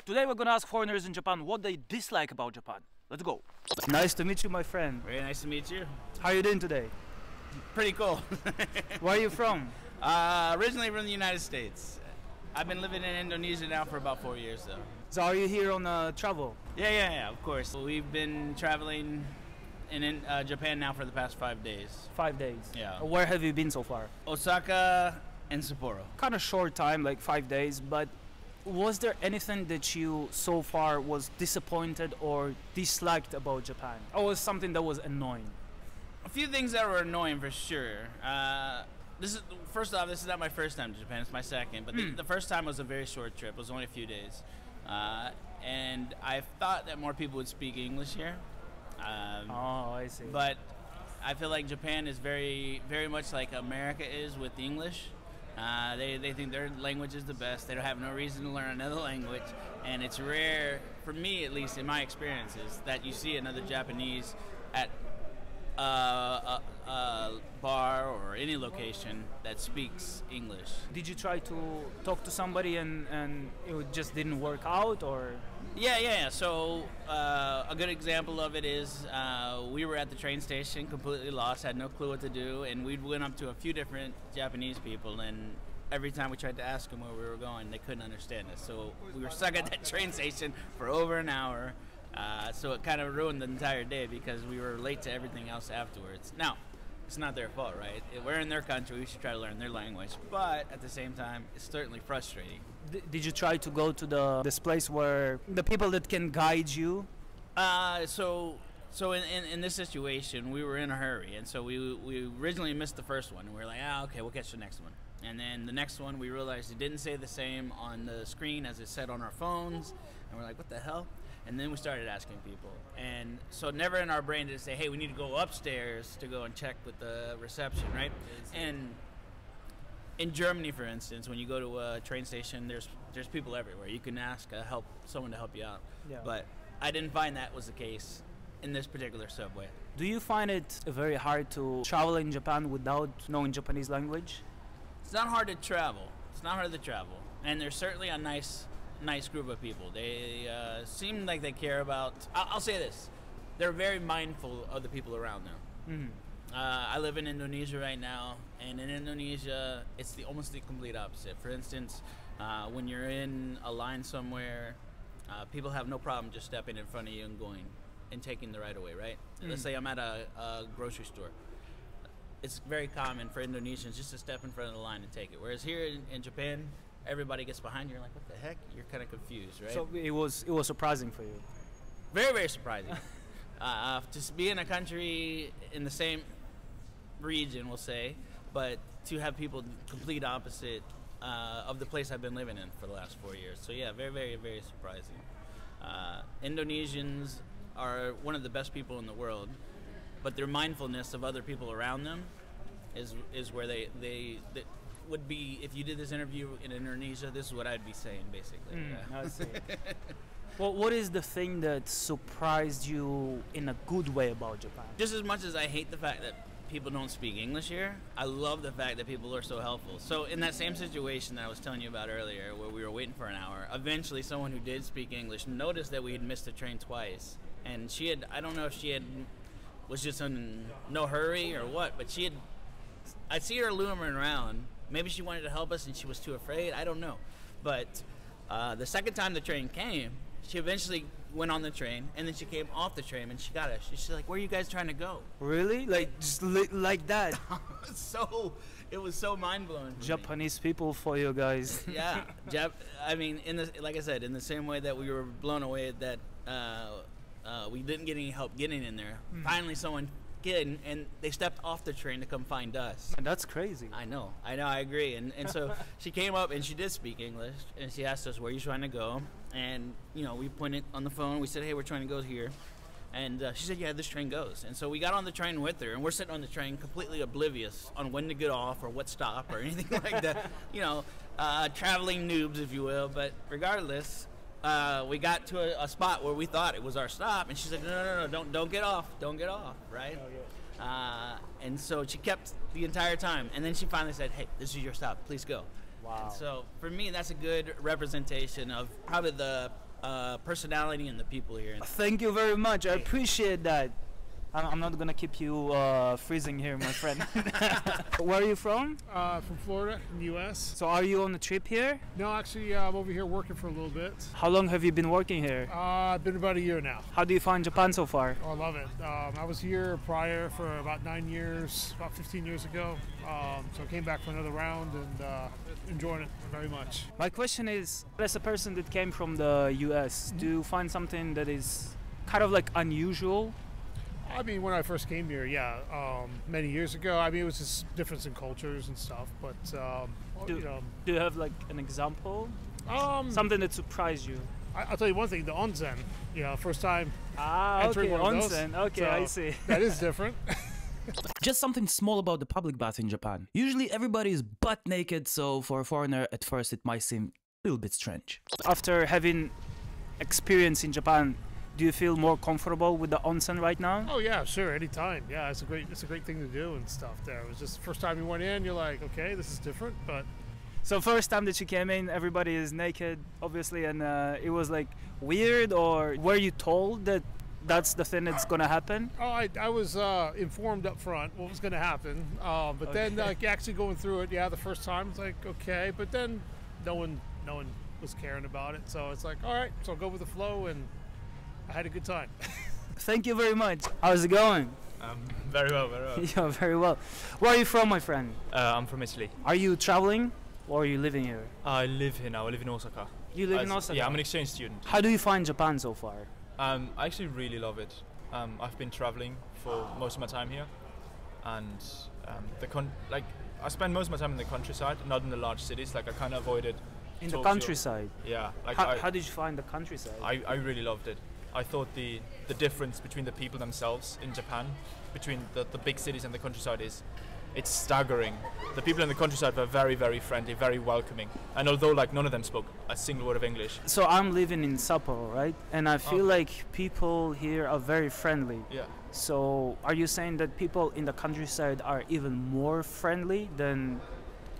Today we're gonna ask foreigners in Japan what they dislike about Japan. Let's go. Nice to meet you, my friend. Very nice to meet you. How are you doing today? Pretty cool. Where are you from? Originally from the United States. I've been living in Indonesia now for about 4 years though. So are you here on travel? Yeah, of course. We've been traveling in Japan now for the past 5 days. 5 days? Yeah. Where have you been so far? Osaka and Sapporo. Kind of short time, like 5 days, but was there anything that you so far was disappointed or disliked about Japan? Or was something that was annoying? A few things that were annoying for sure. First off, this is not my first time to Japan, it's my second, but the first time was a very short trip. It was only a few days. And I thought that more people would speak English here. Oh, I see. But I feel like Japan is very, very much like America is with English. They think their language is the best. They don't have no reason to learn another language. And it's rare, for me at least in my experiences, that you see another Japanese at a bar or any location that speaks English. Did you try to talk to somebody and it just didn't work out, or? Yeah. So a good example of it is we were at the train station, completely lost, had no clue what to do, and we went up to a few different Japanese people, and every time we tried to ask them where we were going, they couldn't understand us. So we were stuck at that train station for over an hour. So it kind of ruined the entire day because we were late to everything else afterwards. Now, it's not their fault, right? We're in their country, we should try to learn their language. But at the same time, it's certainly frustrating. Did you try to go to this place where the people that can guide you? So in this situation, we were in a hurry. And so we originally missed the first one. And we were like, okay, we'll catch the next one. And then the next one, we realized it didn't say the same on the screen as it said on our phones. And we're like, what the hell? And then we started asking people. And so never in our brain did it say, hey, we need to go upstairs to go and check with the reception, right? And in Germany, for instance, when you go to a train station, there's people everywhere. You can ask someone to help you out. Yeah. But I didn't find that was the case in this particular subway. Do you find it very hard to travel in Japan without knowing Japanese language? It's not hard to travel. And there's certainly a nice group of people. They seem like they care about... I'll say this. They're very mindful of the people around them. Mm-hmm. I live in Indonesia right now, and in Indonesia, it's almost the complete opposite. For instance, when you're in a line somewhere, people have no problem just stepping in front of you and going and taking the right of way, right? Mm-hmm. Let's say I'm at a grocery store. It's very common for Indonesians just to step in front of the line and take it. Whereas here in Japan, everybody gets behind you. You're like, what the heck? You're kind of confused, right? So it was surprising for you. Very, very surprising. To be in a country in the same region, we'll say, but to have people complete opposite of the place I've been living in for the last 4 years. So yeah, very, very, very surprising. Indonesians are one of the best people in the world, but their mindfulness of other people around them is where they would be. If you did this interview in Indonesia, this is what I'd be saying, basically. I see. Well, what is the thing that surprised you in a good way about Japan? Just as much as I hate the fact that people don't speak English here, I love the fact that people are so helpful. So in that same situation that I was telling you about earlier, where we were waiting for an hour, eventually someone who did speak English noticed that we had missed the train twice. And she had, I don't know if she was just in no hurry or what, but I'd see her lumbering around. Maybe she wanted to help us and she was too afraid. I don't know. But the second time the train came, she eventually went on the train, and then she came off the train and she got us. She's like, where are you guys trying to go? Really? Like, just like that? It was so mind-blowing. Japanese people for you guys. Yeah. I mean, like I said, in the same way that we were blown away that we didn't get any help getting in there, finally someone did, and they stepped off the train to come find us. Man, that's crazy. I know, I agree. And so she came up and she did speak English, and she asked us, where are you trying to go? And, we pointed on the phone, we said, hey, we're trying to go here. And she said, yeah, this train goes. And so we got on the train with her, and we're sitting on the train completely oblivious on when to get off or what stop or anything like that. Traveling noobs, if you will. But regardless, we got to a spot where we thought it was our stop, and she said, no, don't get off, right? Oh, yeah. And so she kept the entire time, and then she finally said, hey, this is your stop, please go. Wow. And so for me, that's a good representation of probably the personality and the people here. Thank you very much. I appreciate that. I'm not gonna keep you freezing here, my friend. Where are you from? From Florida, in the U.S. So are you on a trip here? No, actually, I'm over here working for a little bit. How long have you been working here? I've been about a year now. How do you find Japan so far? Oh, I love it. I was here prior for about 9 years, about 15 years ago. So I came back for another round and enjoying it very much. My question is, as a person that came from the U.S., do you find something that is kind of like unusual? I mean, when I first came here, yeah, many years ago, I mean, it was just difference in cultures and stuff, but, Do you have like an example? Something that surprised you? I'll tell you one thing, the onsen, first time okay, entering one of those. onsen, okay, So I see. That is different. Just something small about the public bath in Japan. Usually everybody is butt naked, so for a foreigner at first it might seem a little bit strange. After having experience in Japan, do you feel more comfortable with the onsen right now? Oh yeah, sure, anytime. Yeah, it's a great thing to do and stuff there. It was just the first time you went in, you're like, okay, this is different, but... So first time that you came in, everybody is naked, obviously, and it was like weird, or were you told that that's the thing that's gonna happen? Oh, I was informed up front what was gonna happen, but then like actually going through it, yeah, the first time it's like, okay, but then no one was caring about it, so it's like, all right, so I'll go with the flow, and I had a good time. Thank you very much. How's it going? Very well, very well. Yeah, very well. Where are you from, my friend? I'm from Italy. Are you traveling or are you living here? I live here now. I live in Osaka. You live in Osaka? Yeah, I'm an exchange student. How do you find Japan so far? I actually really love it. I've been traveling for most of my time here, and I spend most of my time in the countryside, not in the large cities. Like I kind of avoided. In the countryside? Yeah. Like how did you find the countryside? I really loved it. I thought the difference between the people themselves in Japan, between the big cities and the countryside it's staggering. The people in the countryside were very, very friendly, very welcoming. And although like none of them spoke a single word of English. So I'm living in Sapporo, right? And I feel like people here are very friendly. Yeah. So are you saying that people in the countryside are even more friendly than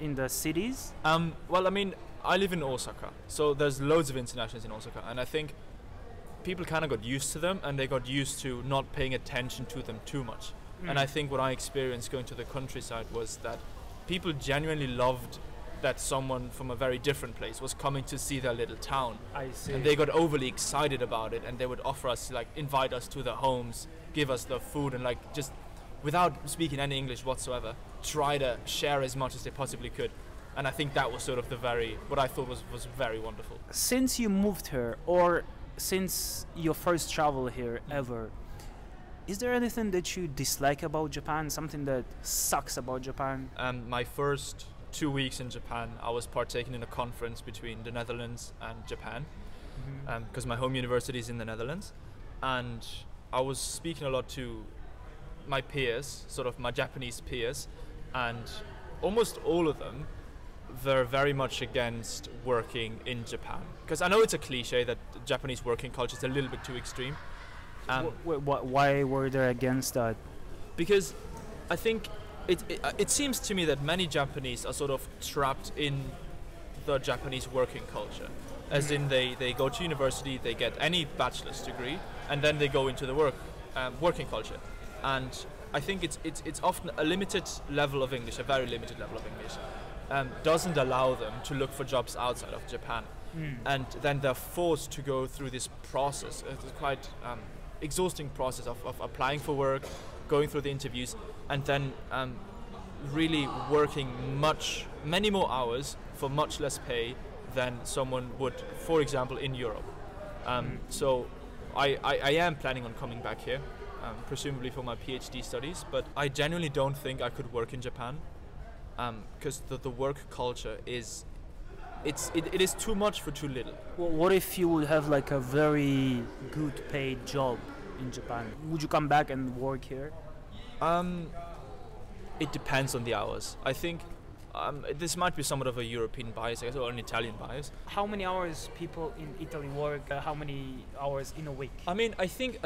in the cities? Well, I mean, I live in Osaka, so there's loads of internationals in Osaka, and I think people kind of got used to them, and they got used to not paying attention to them too much. And I think what I experienced going to the countryside was that people genuinely loved that someone from a very different place was coming to see their little town. I see. And they got overly excited about it, and they would offer us, like, invite us to their homes, give us the food, and like just without speaking any English whatsoever, try to share as much as they possibly could. And I think that was sort of what I thought was very wonderful. Since you moved here, or since your first travel here ever, is there anything that you dislike about Japan? Something that sucks about Japan? My first 2 weeks in Japan, I was partaking in a conference between the Netherlands and Japan, because my home university is in the Netherlands, and I was speaking a lot to my peers, sort of my Japanese peers, and almost all of them were very much against working in Japan. Because I know it's a cliche that the Japanese working culture is a little bit too extreme. Why were they against that? Because I think it seems to me that many Japanese are sort of trapped in the Japanese working culture. As in they go to university, they get any bachelor's degree, and then they go into the working culture. And I think it's often a limited level of English, a very limited level of English, doesn't allow them to look for jobs outside of Japan. And then they're forced to go through this process. It's quite exhausting process of applying for work, going through the interviews, and then really working many more hours for much less pay than someone would, for example, in Europe. So I am planning on coming back here, presumably for my PhD studies, but I genuinely don't think I could work in Japan, because the work culture it is too much for too little. Well, what if you would have like a very good paid job in Japan? Would you come back and work here? It depends on the hours. I think this might be somewhat of a European bias, I guess, or an Italian bias. How many hours people in Italy work? How many hours in a week? I mean, I think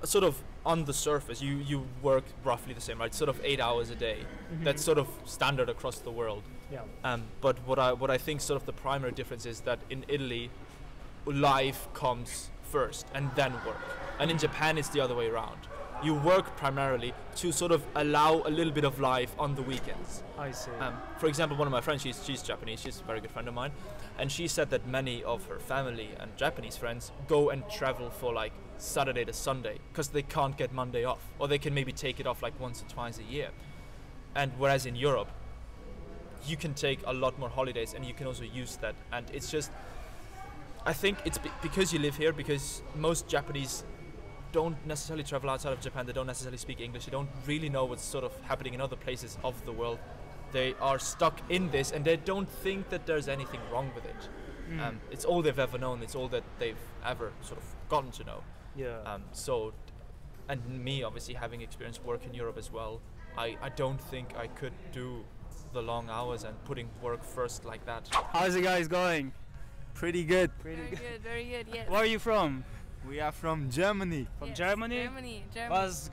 sort of on the surface, you work roughly the same, right? Sort of 8 hours a day. That's sort of standard across the world. Yeah. But what I think sort of the primary difference is that in Italy, life comes first and then work. And in Japan, it's the other way around. You work primarily to sort of allow a little bit of life on the weekends. I see. For example, one of my friends, she's Japanese, she's a very good friend of mine, and she said that many of her family and Japanese friends go and travel for like Saturday to Sunday because they can't get Monday off, or they can maybe take it off like once or twice a year. And whereas in Europe, you can take a lot more holidays and you can also use that. And it's just, I think it's because you live here, because most Japanese don't necessarily travel outside of Japan, they don't necessarily speak English, they don't really know what's sort of happening in other places of the world. They are stuck in this and they don't think that there's anything wrong with it. It's all they've ever known, it's all that they've ever sort of gotten to know. Yeah. And me obviously having experienced work in Europe as well, I don't think I could do the long hours and putting work first like that. How's it guys going? Pretty good. Pretty Very good, very good, yes. Where are you from? We are from Germany. From Yes, Germany? Germany.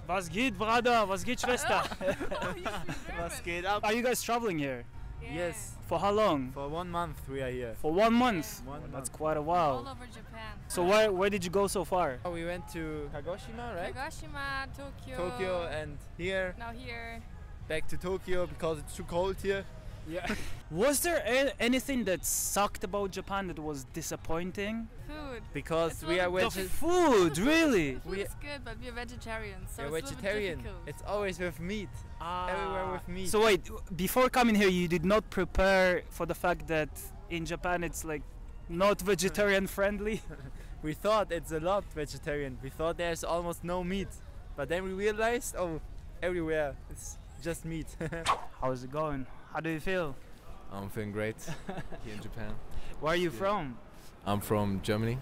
Was geht, Brother? Was geht, Schwester? Oh, you speak Was German. geht ab? Are you guys traveling here? Yeah. Yes. For how long? For 1 month we are here. For 1 month? One That's month. quite a All while. over Japan. So where did you go so far? We went to Kagoshima, right? Kagoshima, Tokyo. Tokyo, and here Now here. back to Tokyo because it's too cold here. Yeah. Was there anything that sucked about Japan that was disappointing? Food. Because It's we are little The veg. food, really? Food is good, but we're vegetarians, so We're it's a little bit vegetarian. difficult. It's always with meat. Everywhere with meat. So wait, before coming here, you did not prepare for the fact that in Japan it's like not vegetarian friendly? We thought it's a lot vegetarian. We thought there's almost no meat, but then we realized, oh, everywhere it's just meat. How's it going? How do you feel? I'm feeling great here in Japan. Where are you from? I'm from Germany.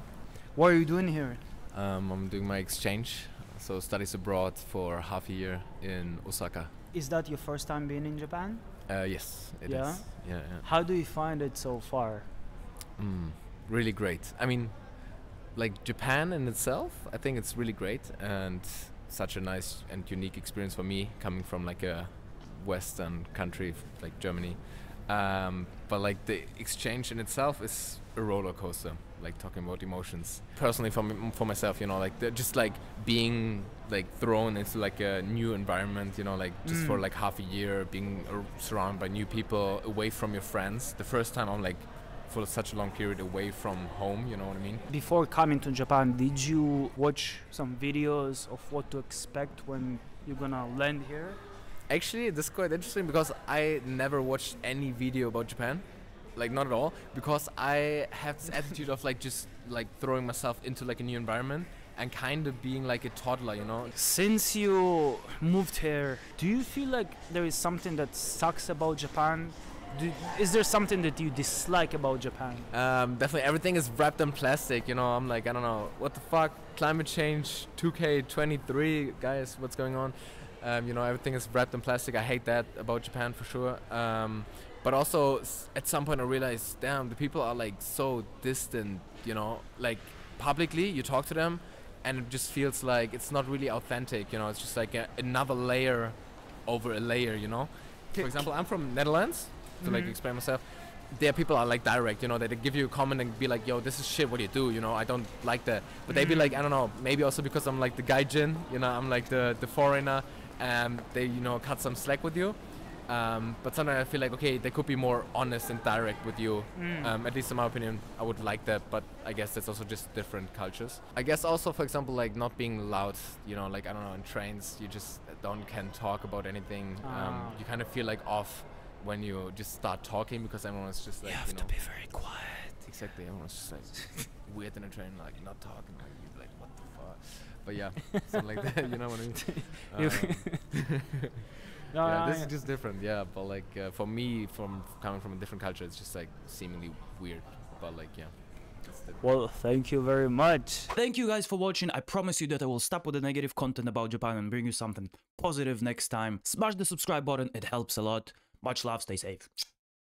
What are you doing here? I'm doing my exchange, so studies abroad for half a year in Osaka. Is that your first time being in Japan? Yes, it is. Yeah? Yeah, How do you find it so far? yeah. Really great. I mean, like Japan in itself, I think it's really great and such a nice and unique experience for me coming from like a Western country like Germany. But like the exchange in itself is a roller coaster, like talking about emotions. Personally for myself, you know, like just like being like thrown into like a new environment, you know, like just for like half a year, being surrounded by new people, away from your friends. The first time I'm like for such a long period away from home, you know what I mean? Before coming to Japan, did you watch some videos of what to expect when you're gonna land here? Actually, this is quite interesting because I never watched any video about Japan, like not at all, because I have this attitude of like just like throwing myself into like a new environment and kind of being like a toddler, you know? Since you moved here, do you feel like there is something that sucks about Japan? Is there something that you dislike about Japan? Definitely everything is wrapped in plastic, you know? I'm like, I don't know, what the fuck? Climate change, 2K23, guys, what's going on? You know, everything is wrapped in plastic. I hate that about Japan for sure. But also, at some point I realized, damn, the people are like so distant, you know? Like, publicly, you talk to them, and it just feels like it's not really authentic, you know? It's just like another layer over a layer, you know? For example, I'm from Netherlands, to like explain myself. There people are like direct, you know, they give you a comment and be like, yo, this is shit, what do you do, you know, I don't like that. But they be like, I don't know, maybe also because I'm like the gaijin, you know, I'm like the foreigner, and they, you know, cut some slack with you. But sometimes I feel like, okay, they could be more honest and direct with you. At least in my opinion, I would like that, but I guess that's also just different cultures. I guess also, for example, like not being loud, you know, like, I don't know, in trains, you just can't talk about anything. You kind of feel like off when you just start talking because everyone's just like, you know, be very quiet. exactly, everyone's just like weird in a train, like not talking, like you're like, what the fuck? But yeah, something like that, you know what I mean? Yeah, this is just different, yeah, but like for me, from coming from a different culture, it's just like seemingly weird, but like, yeah. Well, thank you very much. Thank you guys for watching. I promise you that I will stop with the negative content about Japan and bring you something positive next time. Smash the subscribe button, it helps a lot. Much love, stay safe.